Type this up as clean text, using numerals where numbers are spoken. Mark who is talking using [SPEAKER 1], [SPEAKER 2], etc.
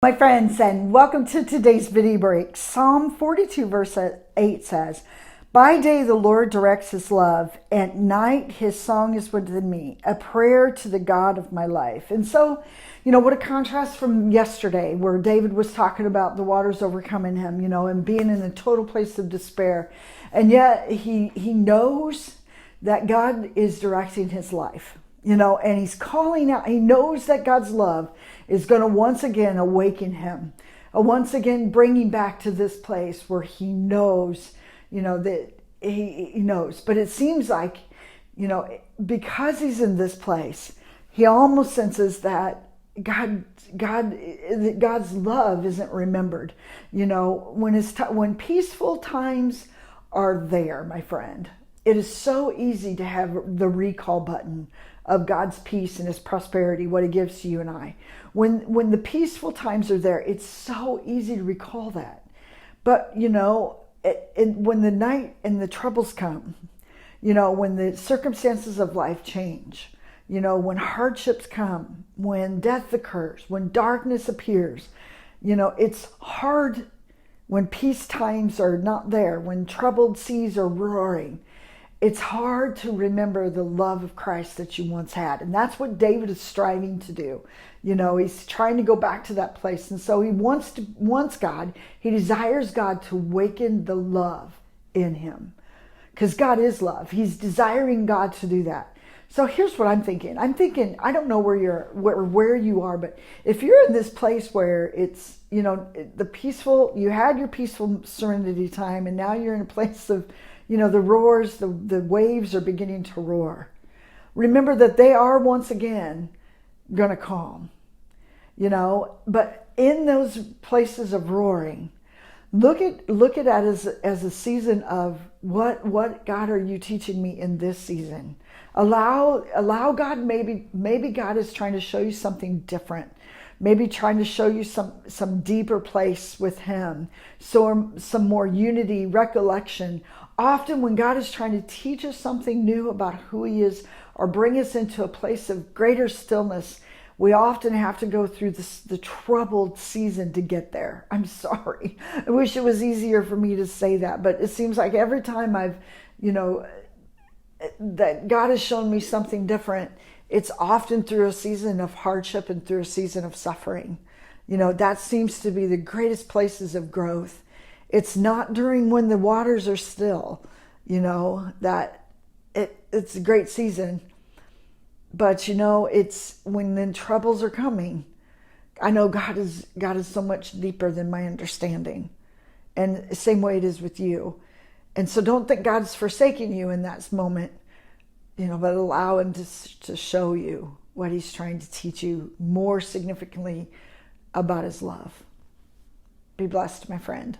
[SPEAKER 1] My friends, and welcome to today's video break. Psalm 42 verse 8 says, "By day the Lord directs his love, at night his song is within me, a prayer to the God of my life." And so, what a contrast from yesterday where David was talking about the waters overcoming him, and being in a total place of despair. And yet he knows that God is directing his life. And he's calling out. He knows that God's love is going to once again awaken him, once again bring him back to this place where he knows, that he knows. But it seems like, because he's in this place, he almost senses that God's love isn't remembered. When peaceful times are there, my friend, it is so easy to have the recall button of God's peace and his prosperity, what he gives to you and I. When the peaceful times are there, it's so easy to recall that. But, when the night and the troubles come, when the circumstances of life change, when hardships come, when death occurs, when darkness appears, it's hard when peace times are not there, when troubled seas are roaring. It's hard to remember the love of Christ that you once had. And that's what David is striving to do. He's trying to go back to that place. And so he desires God to awaken the love in him. Because God is love. He's desiring God to do that. So here's what I'm thinking. I don't know where you are, but if you're in this place where it's, you had your peaceful serenity time, and now you're in a place of, the roars, the waves are beginning to roar. Remember that they are once again going to calm, but in those places of roaring, look at that as a season of what God are you teaching me in this season? Allow God, maybe God is trying to show you something different. Maybe trying to show you some deeper place with him. So some more unity, recollection. Often when God is trying to teach us something new about who he is or bring us into a place of greater stillness, we often have to go through the troubled season to get there. I'm sorry. I wish it was easier for me to say that, but it seems like every time I've, that God has shown me something different, it's often through a season of hardship and through a season of suffering. That seems to be the greatest places of growth. It's not during when the waters are still, that it's a great season. But, it's when the troubles are coming. I know God is so much deeper than my understanding. And the same way it is with you. And so don't think God's forsaking you in that moment, but allow him to show you what he's trying to teach you more significantly about his love. Be blessed, my friend.